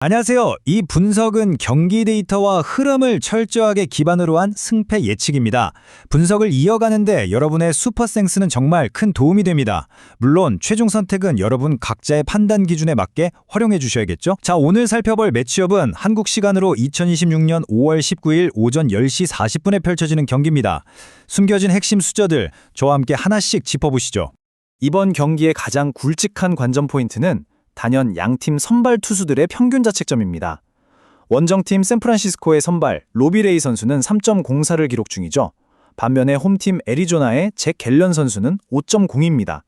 안녕하세요. 이 분석은 경기 데이터와 흐름을 철저하게 기반으로 한 승패 예측입니다. 분석을 이어가는데 여러분의 슈퍼센스는 정말 큰 도움이 됩니다. 물론 최종 선택은 여러분 각자의 판단 기준에 맞게 활용해 주셔야겠죠? 자, 오늘 살펴볼 매치업은 한국 시간으로 2026년 5월 19일 오전 10시 40분에 펼쳐지는 경기입니다. 숨겨진 핵심 수저들 저와 함께 하나씩 짚어보시죠. 이번 경기의 가장 굵직한 관전 포인트는 단연 양팀 선발 투수들의 평균 자책점입니다. 원정팀 샌프란시스코의 선발 로비 레이 선수는 3.04를 기록 중이죠. 반면에 홈팀 애리조나의 잭 갤런 선수는 5.0입니다.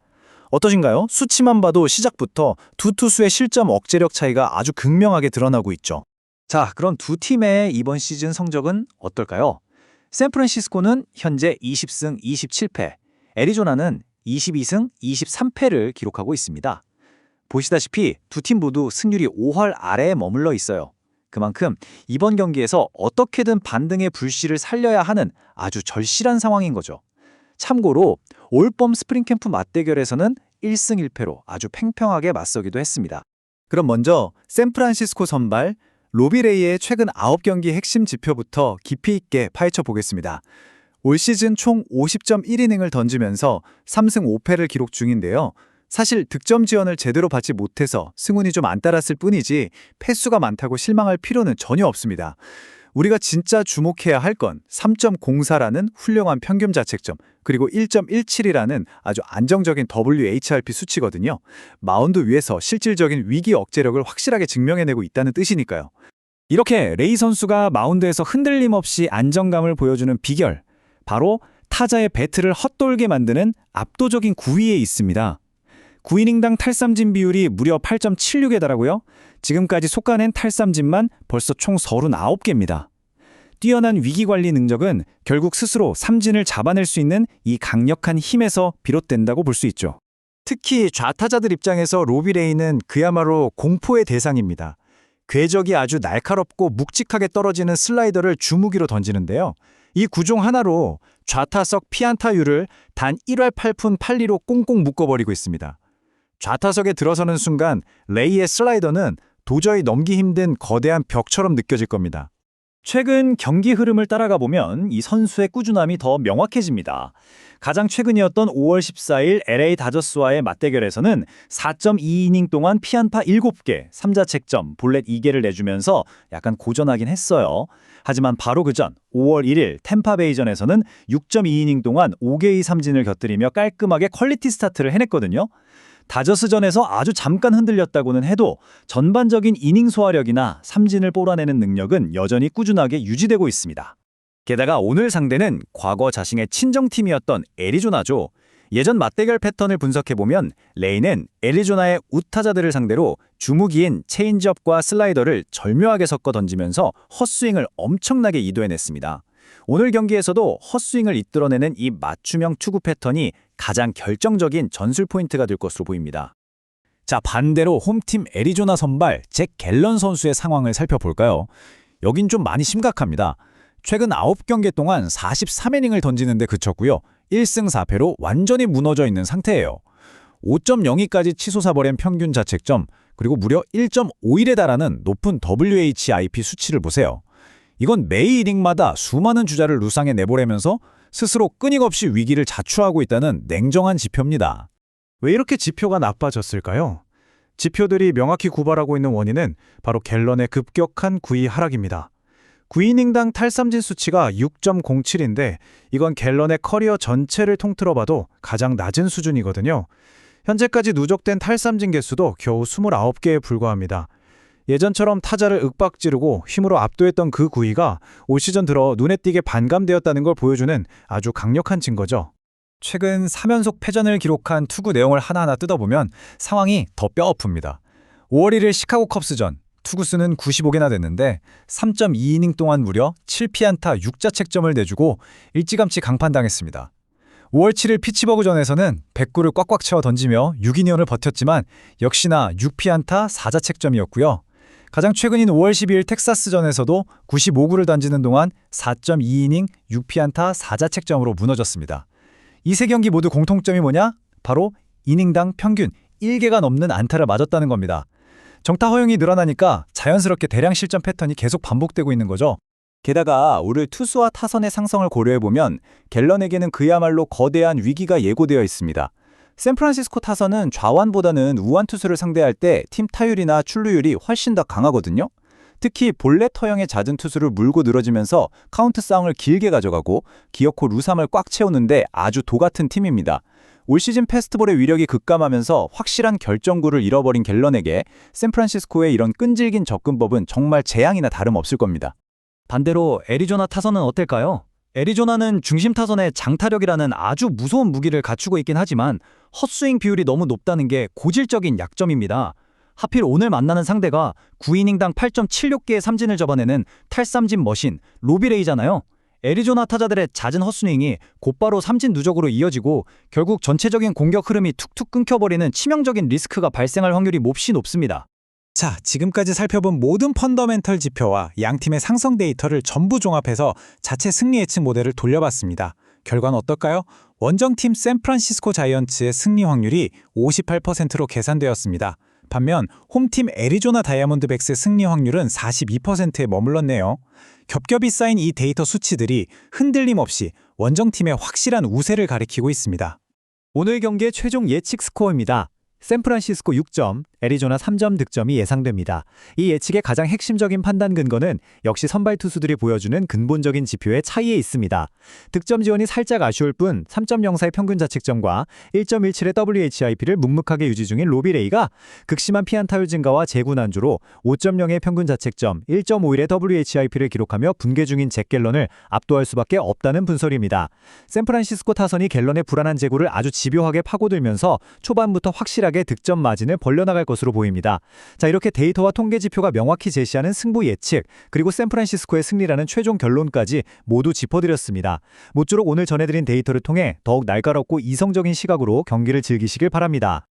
어떠신가요? 수치만 봐도 시작부터 두 투수의 실점 억제력 차이가 아주 극명하게 드러나고 있죠. 자, 그럼 두 팀의 이번 시즌 성적은 어떨까요? 샌프란시스코는 현재 20승 27패, 애리조나는 22승 23패를 기록하고 있습니다. 보시다시피 두 팀 모두 승률이 5할 아래에 머물러 있어요. 그만큼 이번 경기에서 어떻게든 반등의 불씨를 살려야 하는 아주 절실한 상황인 거죠. 참고로 올봄 스프링캠프 맞대결에서는 1승 1패로 아주 팽팽하게 맞서기도 했습니다. 그럼 먼저 샌프란시스코 선발 로비 레이의 최근 9경기 핵심 지표부터 깊이 있게 파헤쳐 보겠습니다. 올 시즌 총 50.1이닝을 던지면서 3승 5패를 기록 중인데요. 사실 득점 지원을 제대로 받지 못해서 승운이 좀 안 따랐을 뿐이지 패수가 많다고 실망할 필요는 전혀 없습니다. 우리가 진짜 주목해야 할 건 3.04라는 훌륭한 평균 자책점, 그리고 1.17이라는 아주 안정적인 WHRP 수치거든요. 마운드 위에서 실질적인 위기 억제력을 확실하게 증명해내고 있다는 뜻이니까요. 이렇게 레이 선수가 마운드에서 흔들림 없이 안정감을 보여주는 비결, 바로 타자의 배트를 헛돌게 만드는 압도적인 구위에 있습니다. 9이닝당 탈삼진 비율이 무려 8.76에 달하고요. 지금까지 솎아낸 탈삼진만 벌써 총 39개입니다. 뛰어난 위기관리 능력은 결국 스스로 삼진을 잡아낼 수 있는 이 강력한 힘에서 비롯된다고 볼 수 있죠. 특히 좌타자들 입장에서 로비 레이는 그야말로 공포의 대상입니다. 궤적이 아주 날카롭고 묵직하게 떨어지는 슬라이더를 주무기로 던지는데요. 이 구종 하나로 좌타석 피안타율을 단 1할 8푼 8리로 꽁꽁 묶어버리고 있습니다. 좌타석에 들어서는 순간 레이의 슬라이더는 도저히 넘기 힘든 거대한 벽처럼 느껴질 겁니다. 최근 경기 흐름을 따라가 보면 이 선수의 꾸준함이 더 명확해집니다. 가장 최근이었던 5월 14일 LA 다저스와의 맞대결에서는 4.2이닝 동안 피안타 7개, 3자책점, 볼넷 2개를 내주면서 약간 고전하긴 했어요. 하지만 바로 그 전 5월 1일 템파베이전에서는 6.2이닝 동안 5개의 삼진을 곁들이며 깔끔하게 퀄리티 스타트를 해냈거든요. 다저스전에서 아주 잠깐 흔들렸다고는 해도 전반적인 이닝 소화력이나 삼진을 뽑아내는 능력은 여전히 꾸준하게 유지되고 있습니다. 게다가 오늘 상대는 과거 자신의 친정팀이었던 애리조나죠. 예전 맞대결 패턴을 분석해보면 레이는 애리조나의 우타자들을 상대로 주무기인 체인지업과 슬라이더를 절묘하게 섞어 던지면서 헛스윙을 엄청나게 이도해냈습니다. 오늘 경기에서도 헛스윙을 이끌어내는 이 맞춤형 투구 패턴이 가장 결정적인 전술 포인트가 될 것으로 보입니다. 자, 반대로 홈팀 애리조나 선발 잭 갤런 선수의 상황을 살펴볼까요? 여긴 좀 많이 심각합니다. 최근 9경기 동안 43이닝을 던지는데 그쳤고요. 1승 4패로 완전히 무너져 있는 상태예요. 5.02까지 치솟아버린 평균 자책점, 그리고 무려 1.51에 달하는 높은 WHIP 수치를 보세요. 이건 매 이닝마다 수많은 주자를 루상에 내보내면서 스스로 끊임없이 위기를 자초하고 있다는 냉정한 지표입니다. 왜 이렇게 지표가 나빠졌을까요? 지표들이 명확히 구발하고 있는 원인은 바로 갤런의 급격한 구위 하락입니다. 9이닝당 탈삼진 수치가 6.07인데 이건 갤런의 커리어 전체를 통틀어 봐도 가장 낮은 수준이거든요. 현재까지 누적된 탈삼진 개수도 겨우 29개에 불과합니다. 예전처럼 타자를 윽박지르고 힘으로 압도했던 그 구위가 올 시즌 들어 눈에 띄게 반감되었다는 걸 보여주는 아주 강력한 증거죠. 최근 3연속 패전을 기록한 투구 내용을 하나하나 뜯어보면 상황이 더 뼈아픕니다. 5월 1일 시카고 컵스전, 투구수는 95개나 됐는데 3.2이닝 동안 무려 7피안타 6자책점을 내주고 일찌감치 강판당했습니다. 5월 7일 피츠버그전에서는 109를 꽉꽉 채워 던지며 6이닝을 버텼지만 역시나 6피안타 4자책점이었고요. 가장 최근인 5월 12일 텍사스전에서도 95구를 던지는 동안 4.2이닝 6피안타 4자책점으로 무너졌습니다. 이 세 경기 모두 공통점이 뭐냐? 바로 이닝당 평균 1개가 넘는 안타를 맞았다는 겁니다. 정타 허용이 늘어나니까 자연스럽게 대량 실점 패턴이 계속 반복되고 있는 거죠. 게다가 오늘 투수와 타선의 상성을 고려해보면 갤런에게는 그야말로 거대한 위기가 예고되어 있습니다. 샌프란시스코 타선은 좌완보다는 우완 투수를 상대할 때 팀 타율이나 출루율이 훨씬 더 강하거든요. 특히 볼넷 허용의 잦은 투수를 물고 늘어지면서 카운트 싸움을 길게 가져가고 기어코 루삼을 꽉 채우는데 아주 도같은 팀입니다. 올 시즌 페스트볼의 위력이 급감하면서 확실한 결정구를 잃어버린 갤런에게 샌프란시스코의 이런 끈질긴 접근법은 정말 재앙이나 다름없을 겁니다. 반대로 애리조나 타선은 어떨까요? 애리조나는 중심 타선의 장타력이라는 아주 무서운 무기를 갖추고 있긴 하지만 헛스윙 비율이 너무 높다는 게 고질적인 약점입니다. 하필 오늘 만나는 상대가 9이닝당 8.76개의 삼진을 접어내는 탈삼진 머신 로비레이잖아요. 애리조나 타자들의 잦은 헛스윙이 곧바로 삼진 누적으로 이어지고 결국 전체적인 공격 흐름이 툭툭 끊겨버리는 치명적인 리스크가 발생할 확률이 몹시 높습니다. 자, 지금까지 살펴본 모든 펀더멘털 지표와 양팀의 상성 데이터를 전부 종합해서 자체 승리 예측 모델을 돌려봤습니다. 결과는 어떨까요? 원정팀 샌프란시스코 자이언츠의 승리 확률이 58%로 계산되었습니다. 반면 홈팀 애리조나 다이아몬드백스의 승리 확률은 42%에 머물렀네요. 겹겹이 쌓인 이 데이터 수치들이 흔들림 없이 원정팀의 확실한 우세를 가리키고 있습니다. 오늘 경기의 최종 예측 스코어입니다. 샌프란시스코 6점, 애리조나 3점 득점이 예상됩니다. 이 예측의 가장 핵심적인 판단 근거는 역시 선발 투수들이 보여주는 근본적인 지표의 차이에 있습니다. 득점 지원이 살짝 아쉬울 뿐 3.04의 평균 자책점과 1.17의 WHIP를 묵묵하게 유지 중인 로비레이가 극심한 피안타율 증가와 제구 난조로 5.0의 평균 자책점, 1.51의 WHIP를 기록하며 분개 중인 잭 갤런을 압도할 수밖에 없다는 분석입니다. 샌프란시스코 타선이 갤런의 불안한 제구를 아주 집요하게 파고들면서 초반부터 확실하게 득점 마진을 벌려나갈 것으로 보입니다. 자, 이렇게 데이터와 통계 지표가 명확히 제시하는 승부 예측, 그리고 샌프란시스코의 승리라는 최종 결론까지 모두 짚어드렸습니다. 모쪼록 오늘 전해드린 데이터를 통해 더욱 날카롭고 이성적인 시각으로 경기를 즐기시길 바랍니다.